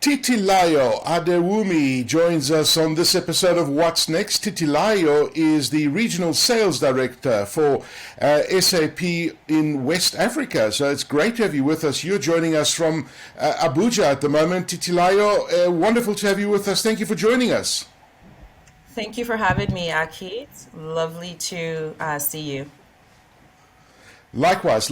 Titilayo Adewumi joins us on this episode of What's Next. Titilayo is the Regional Sales Director for SAP in West Africa. So it's great to have you with us. You're joining us from Abuja at the moment. Titilayo, wonderful to have you with us. Thank you for joining us. Thank you for having me, Aki. It's lovely to see you. Likewise.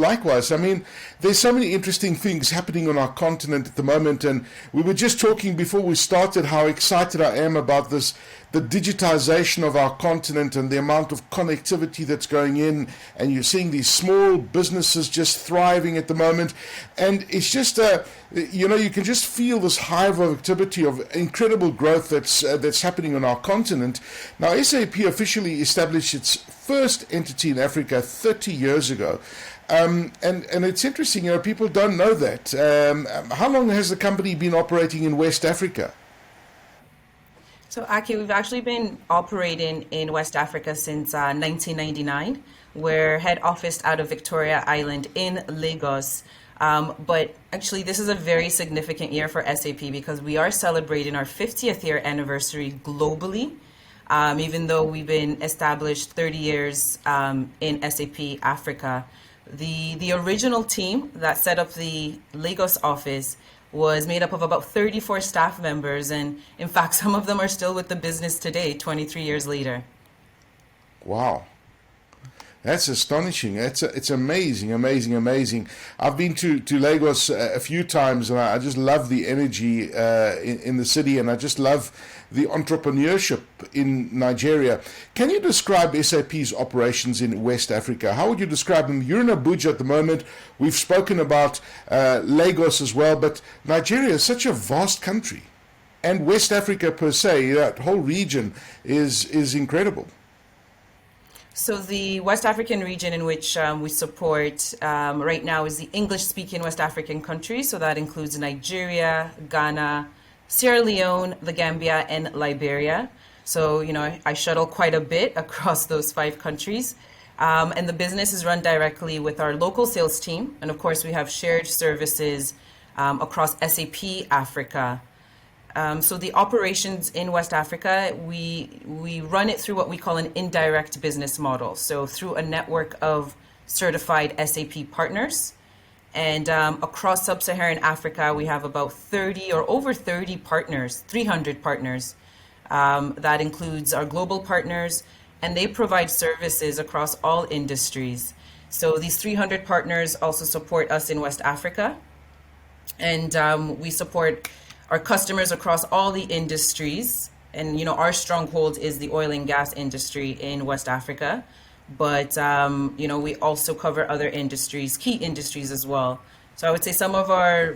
I mean, there's so many interesting things happening on our continent at the moment, and we were just talking before we started how excited I am about this, the digitization of our continent and the amount of connectivity that's going in, and you're seeing these small businesses just thriving at the moment, and it's just you can just feel this hive of activity of incredible growth that's happening on our continent. Now, SAP officially established its first entity in Africa 30 years ago. And it's interesting, people don't know that. How long has the company been operating in West Africa? So, Aki, we've actually been operating in West Africa since 1999. We're head officed out of Victoria Island in Lagos. But actually, this is a very significant year for SAP because we are celebrating our 50th year anniversary globally. Even though we've been established 30 years in SAP Africa. The original team that set up the Lagos office was made up of about 34 staff members, and in fact, some of them are still with the business today, 23 years later. Wow. That's astonishing. It's amazing. I've been to Lagos a few times, and I just love the energy in the city, and I just love the entrepreneurship in Nigeria. Can you describe SAP's operations in West Africa? How would you describe them? You're in Abuja at the moment. We've spoken about Lagos as well, but Nigeria is such a vast country, and West Africa per se, that whole region is incredible. So the West African region in which we support right now is the English-speaking West African countries. So that includes Nigeria, Ghana, Sierra Leone, the Gambia, and Liberia. So, I shuttle quite a bit across those 5 countries. And the business is run directly with our local sales team. And of course, we have shared services across SAP Africa. So the operations in West Africa, we run it through what we call an indirect business model. So through a network of certified SAP partners. And across sub-Saharan Africa, we have about 30 or over 30 partners, 300 partners. That includes our global partners, and they provide services across all industries. So these 300 partners also support us in West Africa. And we support our customers across all the industries. And, our stronghold is the oil and gas industry in West Africa. But, we also cover other industries, key industries as well. So I would say some of our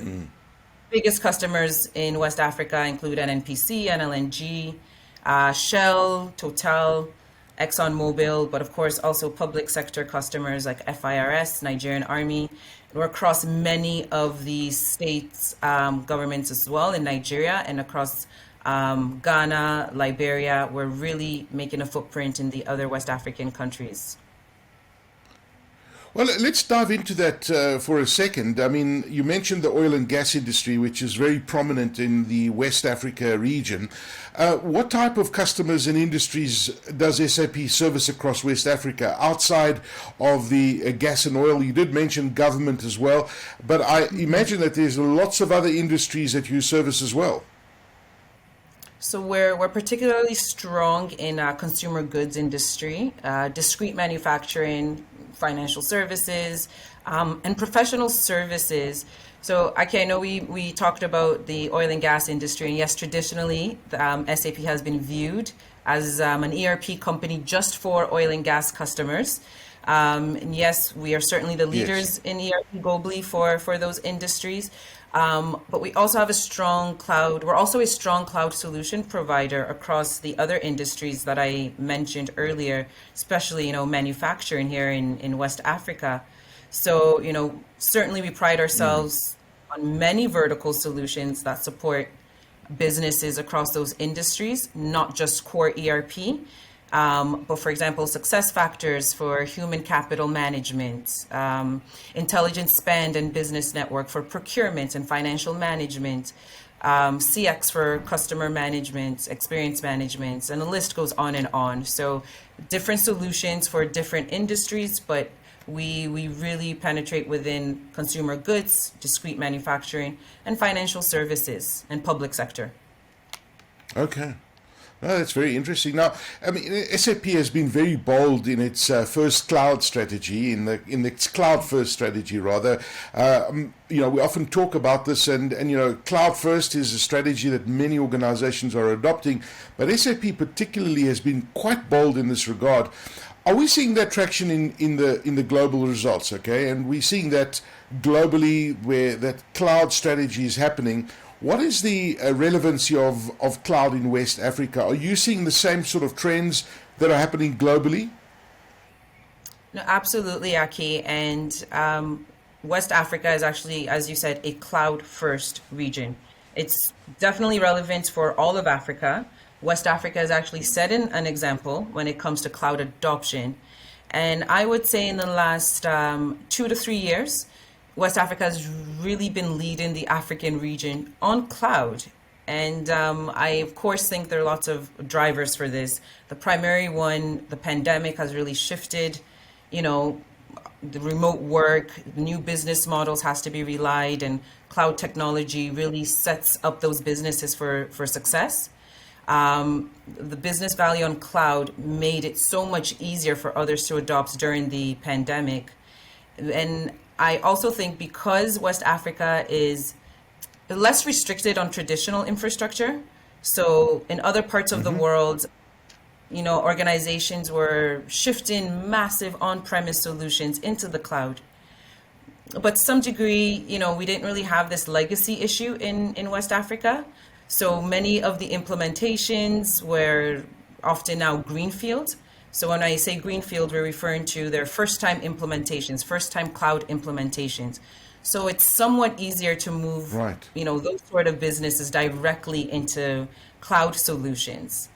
biggest customers in West Africa include NNPC, NLNG, Shell, Total, ExxonMobil, but of course also public sector customers like FIRS, Nigerian Army. We're across many of the states' governments as well in Nigeria and across Ghana, Liberia. We're really making a footprint in the other West African countries. Well, let's dive into that for a second. I mean, you mentioned the oil and gas industry, which is very prominent in the West Africa region. What type of customers and industries does SAP service across West Africa outside of the gas and oil? You did mention government as well, but I imagine that there's lots of other industries that you service as well. So we're particularly strong in consumer goods industry, discrete manufacturing, financial services, and professional services. So, I know we talked about the oil and gas industry, and yes, traditionally, SAP has been viewed as an ERP company just for oil and gas customers. And yes, we are certainly the leaders in ERP globally for those industries. But we also have a strong cloud. We're also a strong cloud solution provider across the other industries that I mentioned earlier, especially, manufacturing here in West Africa. So, certainly we pride ourselves on many vertical solutions that support businesses across those industries, not just core ERP. But for example, success factors for human capital management, intelligent spend and business network for procurement and financial management, CX for customer management, experience management, and the list goes on and on. So different solutions for different industries, but we really penetrate within consumer goods, discrete manufacturing, and financial services and public sector. Okay. No, that's very interesting. Now, I mean, SAP has been very bold in its first cloud strategy, in its cloud first strategy rather. We often talk about this, and cloud first is a strategy that many organizations are adopting, but SAP particularly has been quite bold in this regard. Are we seeing that traction in the global results? Okay, and we're seeing that globally where that cloud strategy is happening. What is the relevancy of cloud in West Africa? Are you seeing the same sort of trends that are happening globally? No, absolutely, Aki. And West Africa is actually, as you said, a cloud-first region. It's definitely relevant for all of Africa. West Africa has actually set in an example when it comes to cloud adoption. And I would say in the last 2 to 3 years, West Africa has really been leading the African region on cloud. And I, of course, think there are lots of drivers for this. The primary one, the pandemic has really shifted, the remote work, new business models has to be relied, and cloud technology really sets up those businesses for success. The business value on cloud made it so much easier for others to adopt during the pandemic. And I also think because West Africa is less restricted on traditional infrastructure, so in other parts of the world, organizations were shifting massive on-premise solutions into the cloud. But to some degree, we didn't really have this legacy issue in West Africa. So many of the implementations were often now greenfield. So when I say greenfield, we're referring to their first-time implementations, first-time cloud implementations. So it's somewhat easier to move, those sort of businesses directly into cloud solutions.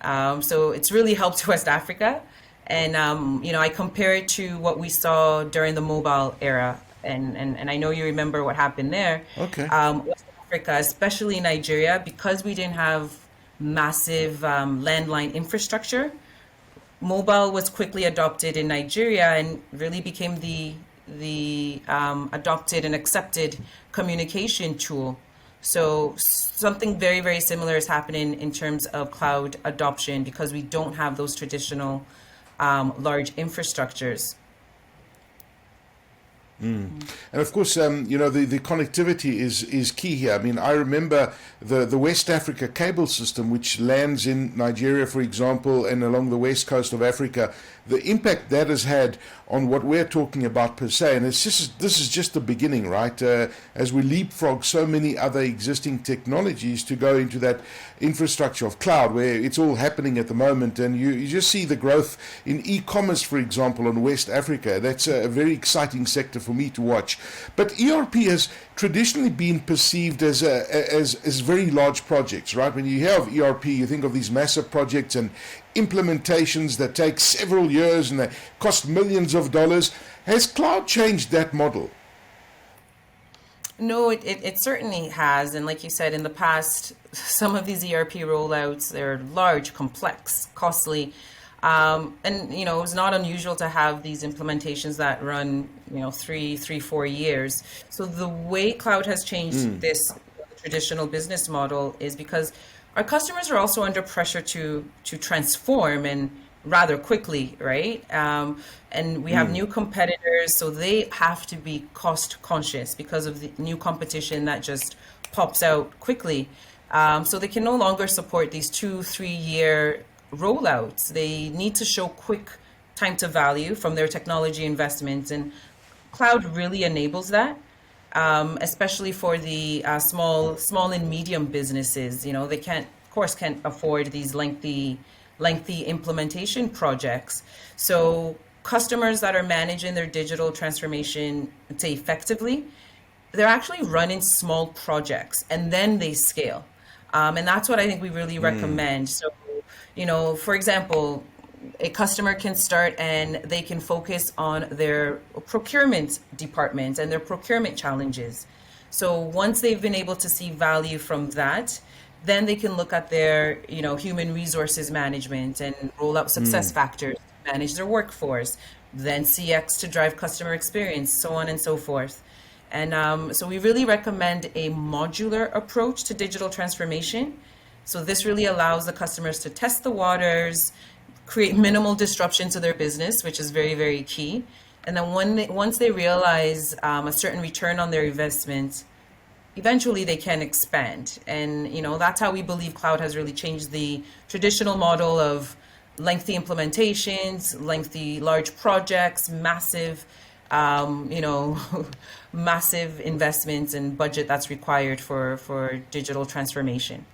So it's really helped West Africa. And, I compare it to what we saw during the mobile era. And I know you remember what happened there. Okay. West Africa, especially Nigeria, because we didn't have massive landline infrastructure, mobile was quickly adopted in Nigeria and really became the adopted and accepted communication tool. So something very, very similar is happening in terms of cloud adoption because we don't have those traditional large infrastructures. And of course, the connectivity is key here. I mean, I remember the West Africa cable system, which lands in Nigeria, for example, and along the west coast of Africa, the impact that has had on what we're talking about per se. And this is just the beginning, right? As we leapfrog so many other existing technologies to go into that infrastructure of cloud, where it's all happening at the moment. And you just see the growth in e-commerce, for example, on West Africa. That's a very exciting sector for me to watch. But ERP has traditionally been perceived as very large projects, right? When you hear of ERP, you think of these massive projects and implementations that take several years and they cost millions of dollars. Has cloud changed that model? No, it certainly has. And like you said, in the past, some of these ERP rollouts, they're large, complex, costly. And, it was not unusual to have these implementations that run, 4 years. So the way cloud has changed this traditional business model is because our customers are also under pressure to transform and rather quickly, right? And we have new competitors, so they have to be cost conscious because of the new competition that just pops out quickly. So they can no longer support these 2-3 year rollouts. They need to show quick time to value from their technology investments, and cloud really enables that. Especially for the small and medium businesses, they can't afford these lengthy implementation projects. So customers that are managing their digital transformation, say effectively, they're actually running small projects and then they scale. And that's what I think we really recommend. So, for example, a customer can start and they can focus on their procurement department and their procurement challenges. So once they've been able to see value from that, then they can look at their, human resources management and roll out success factors, manage their workforce, then CX to drive customer experience, so on and so forth. And so we really recommend a modular approach to digital transformation. So this really allows the customers to test the waters, create minimal disruption to their business, which is very, very key. And then once they realize a certain return on their investment, eventually they can expand. And, that's how we believe cloud has really changed the traditional model of lengthy implementations, lengthy large projects, massive, massive investments and budget that's required for digital transformation.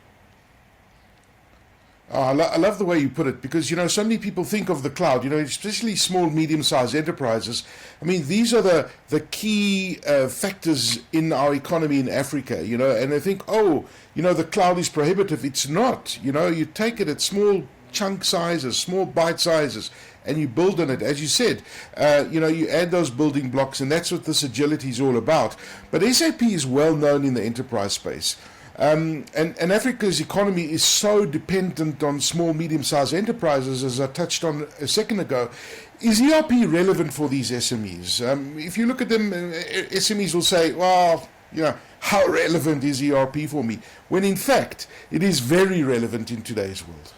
I love the way you put it, because so many people think of the cloud, especially small, medium-sized enterprises. I mean, these are the key factors in our economy in Africa, and they think, the cloud is prohibitive. It's not. You take it at small chunk sizes, small bite sizes, and you build on it. As you said, you add those building blocks, and that's what this agility is all about. But SAP is well known in the enterprise space. And Africa's economy is so dependent on small, medium-sized enterprises, as I touched on a second ago. Is ERP relevant for these SMEs? If you look at them, SMEs will say, well, how relevant is ERP for me? When in fact, it is very relevant in today's world.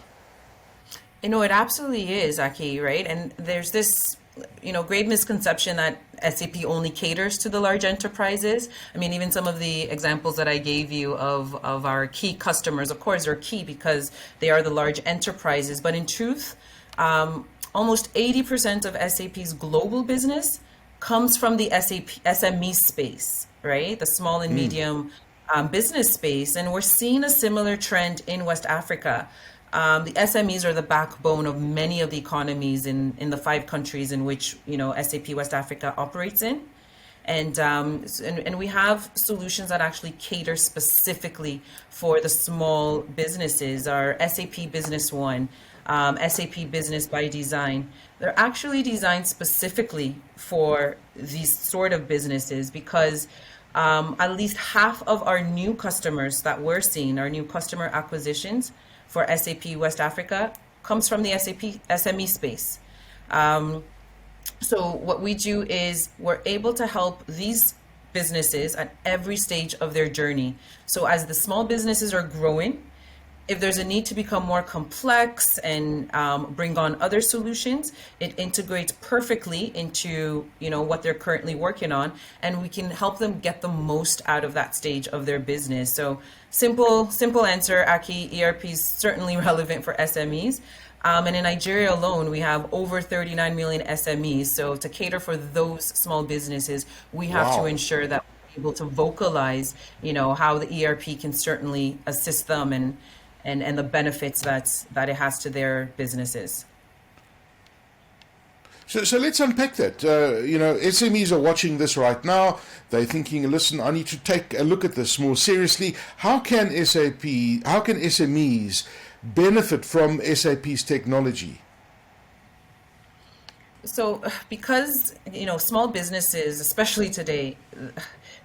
It absolutely is, Aki, right? And there's this, great misconception that SAP only caters to the large enterprises. I mean, even some of the examples that I gave you of our key customers, of course, are key because they are the large enterprises. But in truth, almost 80% of SAP's global business comes from the SME space, right? The small and medium business space. And we're seeing a similar trend in West Africa. The SMEs are the backbone of many of the economies in the 5 countries in which SAP West Africa operates in, and we have solutions that actually cater specifically for the small businesses. Our SAP Business One, SAP Business by Design, they're actually designed specifically for these sort of businesses because at least half of our new customers that we're seeing, our new customer acquisitions for SAP West Africa, comes from the SAP SME space. So what we do is we're able to help these businesses at every stage of their journey. So as the small businesses are growing, if there's a need to become more complex and bring on other solutions, it integrates perfectly into what they're currently working on, and we can help them get the most out of that stage of their business. So simple answer, Aki, ERP is certainly relevant for SMEs. And in Nigeria alone, we have over 39 million SMEs. So to cater for those small businesses, we have to ensure that we're able to vocalize, how the ERP can certainly assist them and the benefits that it has to their businesses. So let's unpack that. SMEs are watching this right now. They're thinking, listen, I need to take a look at this more seriously. How can SMEs benefit from SAP's technology? So because, small businesses, especially today,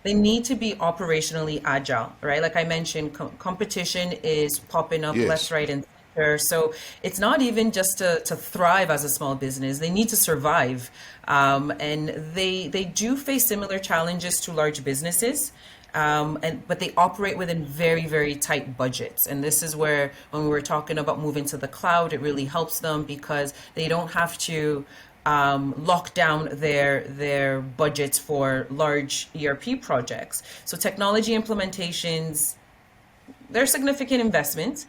they need to be operationally agile, right? Like I mentioned, competition is popping up left, right, and center. So it's not even just to thrive as a small business. They need to survive. And they do face similar challenges to large businesses. But they operate within very, very tight budgets. And this is where, when we're talking about moving to the cloud, it really helps them because they don't have to lock down their budgets for large ERP projects. So technology implementations, they're significant investments.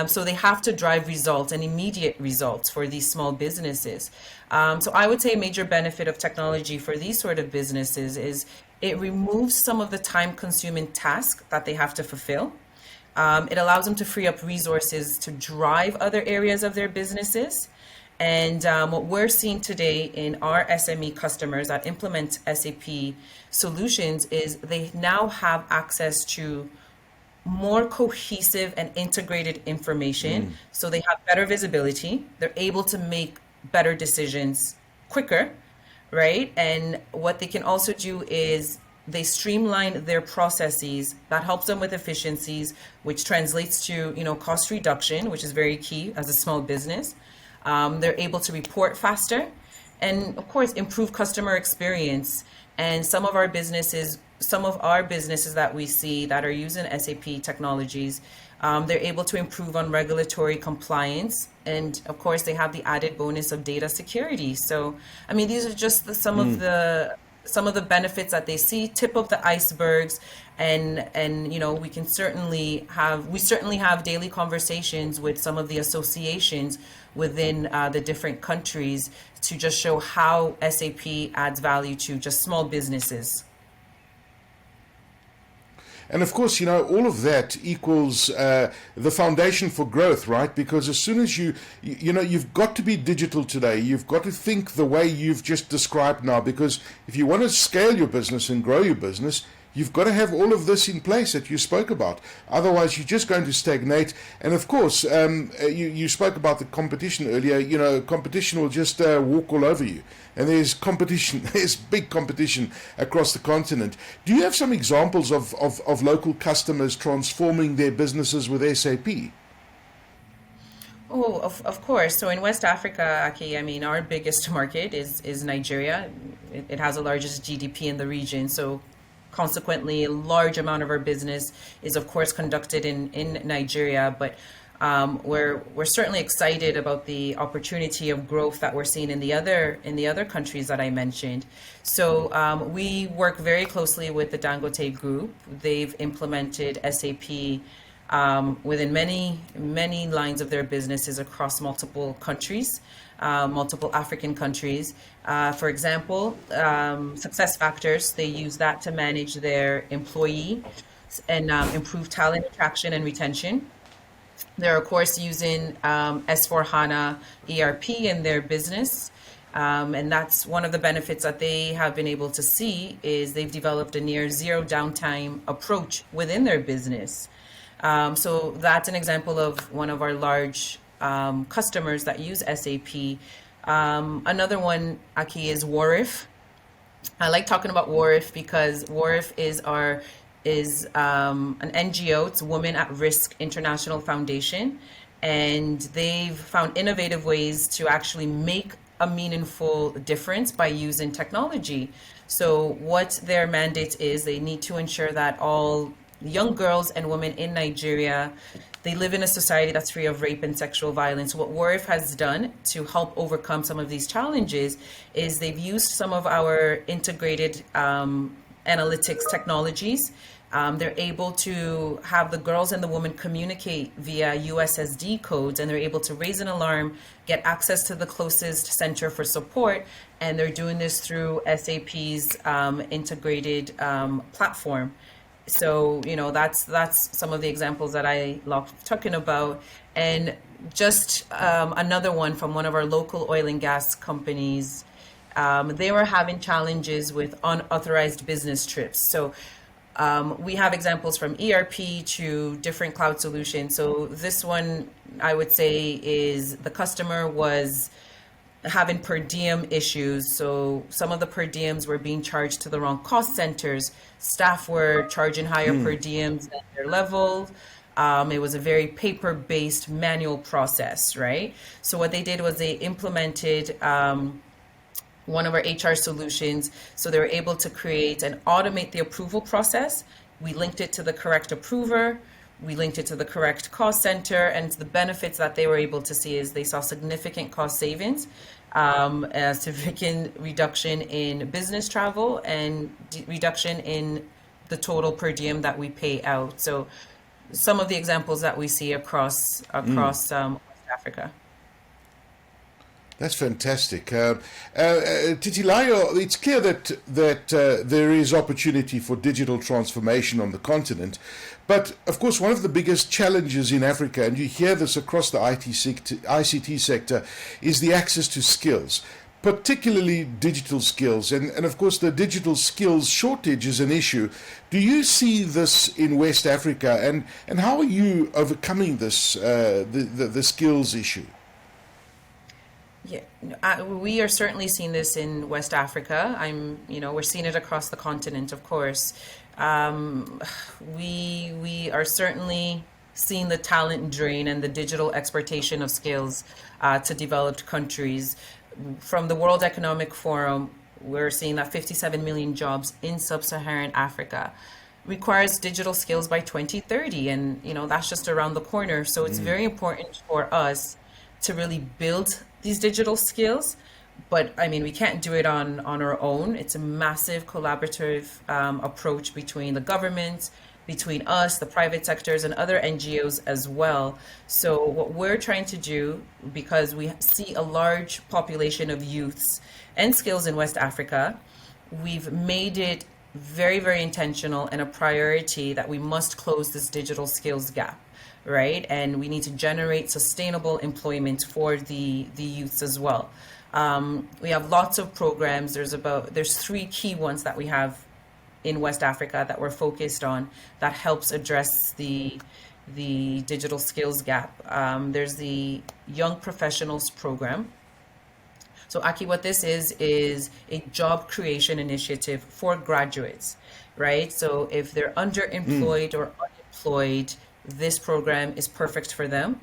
So they have to drive results and immediate results for these small businesses. So I would say a major benefit of technology for these sort of businesses is it removes some of the time-consuming tasks that they have to fulfill. It allows them to free up resources to drive other areas of their businesses. And what we're seeing today in our SME customers that implement SAP solutions is they now have access to more cohesive and integrated information. So they have better visibility. They're able to make better decisions quicker, right? And what they can also do is they streamline their processes. That helps them with efficiencies, which translates to, cost reduction, which is very key as a small business. They're able to report faster and, of course, improve customer experience. And some of our businesses that we see that are using SAP technologies, they're able to improve on regulatory compliance. And of course, they have the added bonus of data security. So, I mean, these are just some of the benefits that they see, tip of the icebergs. And we certainly have daily conversations with some of the associations within the different countries to just show how SAP adds value to just small businesses. And of course, all of that equals the foundation for growth, right? Because as soon as you've got to be digital today. You've got to think the way you've just described now, because if you want to scale your business and grow your business, you've got to have all of this in place that you spoke about. Otherwise, you're just going to stagnate. And of course, you spoke about the competition earlier. Competition will just walk all over you. And there's competition, there's big competition across the continent. Do you have some examples of local customers transforming their businesses with SAP? Oh, of course. So in West Africa, Aki, I mean, our biggest market is Nigeria. It has the largest GDP in the region. So consequently, a large amount of our business is, of course, conducted in Nigeria. But we're certainly excited about the opportunity of growth that we're seeing in the other countries that I mentioned. So we work very closely with the Dangote Group. They've implemented SAP within many lines of their businesses across multiple countries, multiple African countries. For example, success factors, they use that to manage their employee and improve talent attraction and retention. They're, of course, using S/4HANA ERP in their business. And that's one of the benefits that they have been able to see is they've developed a near zero downtime approach within their business. So that's an example of one of our large customers that use SAP. Another one, Aki, is WARIF. I like talking about WARIF because WARIF is an NGO. It's Women at Risk International Foundation, and they've found innovative ways to actually make a meaningful difference by using technology. So what their mandate is, they need to ensure that all young girls and women in Nigeria, they live in a society that's free of rape and sexual violence. What WARIF has done to help overcome some of these challenges is they've used some of our integrated analytics technologies. They're able to have the girls and the women communicate via USSD codes, and they're able to raise an alarm, get access to the closest center for support, and they're doing this through SAP's integrated platform. So, that's some of the examples that I love talking about. And just another one from one of our local oil and gas companies, they were having challenges with unauthorized business trips. So we have examples from ERP to different cloud solutions. So this one, I would say, is the customer was having per diem issues. So some of the per diems were being charged to the wrong cost centers. Staff were charging higher per diems than their level. It was a very paper-based manual process, right? So what they did was they implemented one of our HR solutions. So they were able to create and automate the approval process. We linked it to the correct approver. We linked it to the correct cost center, and the benefits that they were able to see is they saw significant cost savings, a significant reduction in business travel, and reduction in the total per diem that we pay out. So some of the examples that we see across West Africa. That's fantastic. Titilayo, it's clear that there is opportunity for digital transformation on the continent. But, of course, one of the biggest challenges in Africa, and you hear this across the ICT sector, is the access to skills. particularly digital skills. And of course, the digital skills shortage is an issue. Do you see this in West Africa? And how are you overcoming this, the skills issue? Yeah, we are certainly seeing this in West Africa. We're seeing it across the continent, of course. Um, we are certainly seeing the talent drain and the digital exportation of skills to developed countries. From the World Economic Forum, we're seeing that 57 million jobs in sub-Saharan Africa requires digital skills by 2030, and that's just around the corner. So it's very important for us to really build these digital skills. But I mean, we can't do it on our own. It's a massive collaborative approach between the government, between us, the private sectors, and other NGOs as well. So what we're trying to do, because we see a large population of youths and skills in West Africa, we've made it very, very intentional and a priority that we must close this digital skills gap, right? And we need to generate sustainable employment for the youths as well. We have lots of programs. There's three key ones that we have in West Africa that we're focused on that helps address the digital skills gap. There's the Young Professionals Program. So Aki, what this is a job creation initiative for graduates, right? So if they're underemployed or unemployed, this program is perfect for them.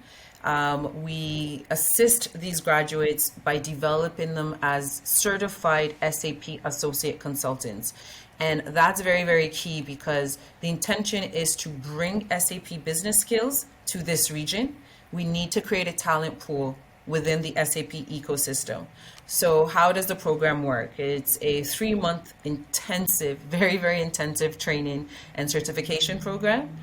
We assist these graduates by developing them as certified SAP associate consultants. And that's very, very key because the intention is to bring SAP business skills to this region. We need to create a talent pool within the SAP ecosystem. So how does the program work? It's a 3-month intensive, very, very intensive training and certification program.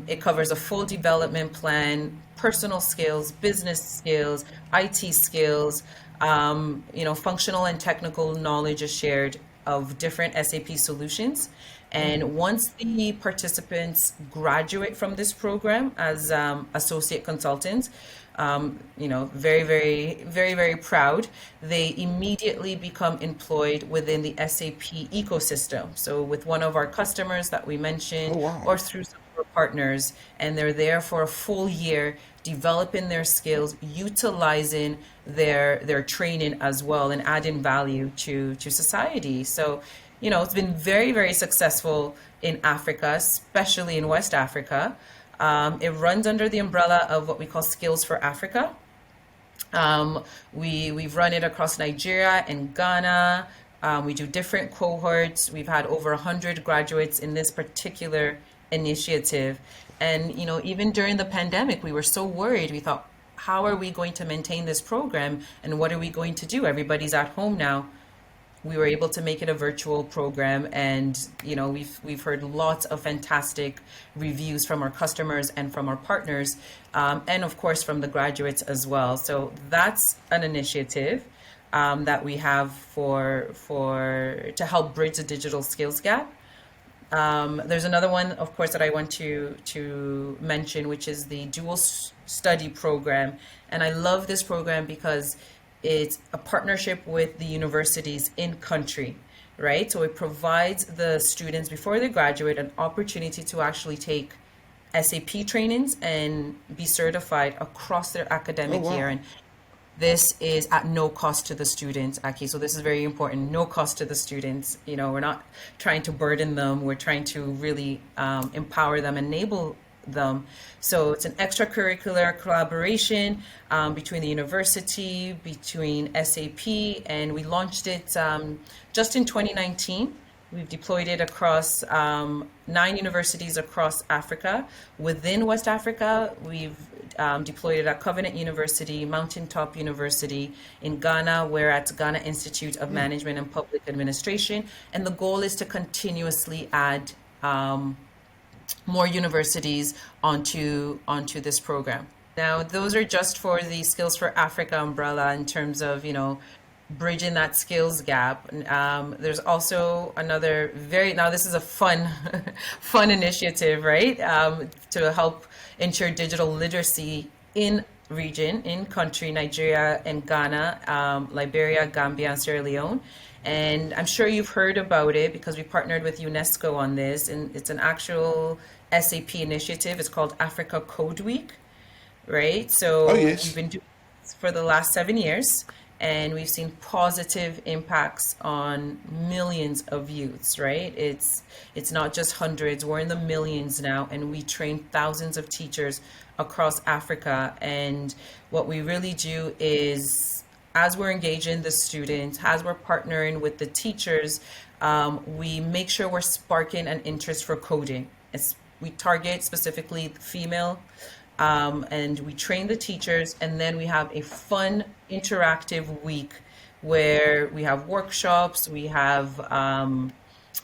It covers a full development plan, personal skills, business skills, IT skills, functional and technical knowledge is shared of different SAP solutions. And once the participants graduate from this program as associate consultants, very, very, very, very proud, they immediately become employed within the SAP ecosystem. So with one of our customers that we mentioned, Oh, wow. or through some of our partners, and they're there for a full year, developing their skills, utilizing their training as well, and adding value to society. So, it's been very, very successful in Africa, especially in West Africa. It runs under the umbrella of what we call Skills for Africa. We've run it across Nigeria and Ghana. We do different cohorts. We've had over 100 graduates in this particular initiative. And, even during the pandemic, we were so worried. We thought, how are we going to maintain this program? And what are we going to do? Everybody's at home now. We were able to make it a virtual program, and we've heard lots of fantastic reviews from our customers and from our partners, and of course from the graduates as well. So that's an initiative that we have to help bridge the digital skills gap. There's another one, of course, that I want to mention, which is the dual study program, and I love this program because it's a partnership with the universities in country, right? So it provides the students before they graduate an opportunity to actually take SAP trainings and be certified across their academic year. And this is at no cost to the students, Aki. So this is very important. No cost to the students. We're not trying to burden them. We're trying to really empower them, enable them. So it's an extracurricular collaboration between the university, between SAP, and we launched it just in 2019. We've deployed it across 9 universities across Africa. Within West Africa, we've deployed it at Covenant University, Mountaintop University. In Ghana, we're at Ghana Institute of Management and Public Administration. And the goal is to continuously add more universities onto this program. Now, those are just for the Skills for Africa umbrella in terms of, bridging that skills gap. There's also another now this is a fun initiative, right? To help ensure digital literacy in region in country, Nigeria and Ghana, Liberia, Gambia, and Sierra Leone. And I'm sure you've heard about it because we partnered with UNESCO on this, and it's an actual SAP initiative. It's called Africa Code Week, right? Oh, So we've yes. been doing this for the last 7 years, and we've seen positive impacts on millions of youths, right? It's not just hundreds, we're in the millions now, and we train thousands of teachers across Africa. And what we really do is, as we're engaging the students, as we're partnering with the teachers, we make sure we're sparking an interest for coding. We target specifically the female, and we train the teachers, and then we have a fun, interactive week where we have workshops, we have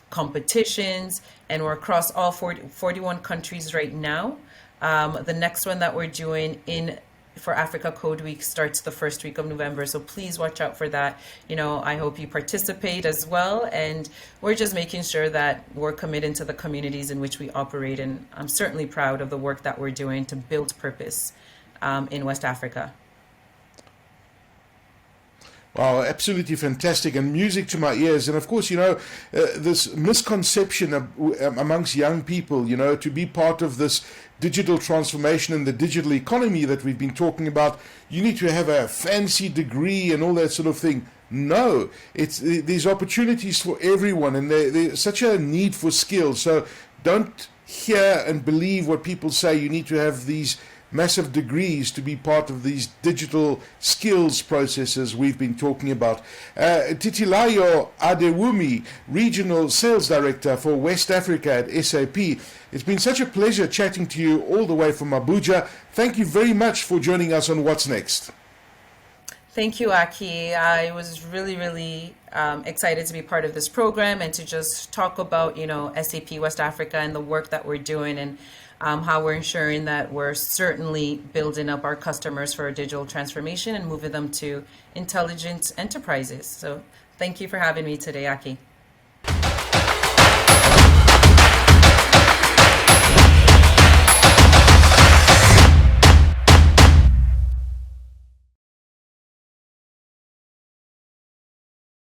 competitions, and we're across all 41 countries right now. The next one that we're doing in for Africa Code Week starts the first week of November. So please watch out for that. I hope you participate as well. And we're just making sure that we're committed to the communities in which we operate. And I'm certainly proud of the work that we're doing to build purpose in West Africa. Wow, absolutely fantastic, and music to my ears. And of course, this misconception amongst young people, to be part of this digital transformation and the digital economy that we've been talking about, you need to have a fancy degree and all that sort of thing. No, there's opportunities for everyone, and there's such a need for skills. So don't hear and believe what people say. You need to have these massive degrees to be part of these digital skills processes we've been talking about. Titilayo Adewumi, Regional Sales Director for West Africa at SAP. It's been such a pleasure chatting to you all the way from Abuja. Thank you very much for joining us on What's Next. Thank you, Aki. I was really, really excited to be part of this program and to just talk about, SAP West Africa and the work that we're doing, and how we're ensuring that we're certainly building up our customers for a digital transformation and moving them to intelligent enterprises. So thank you for having me today, Aki.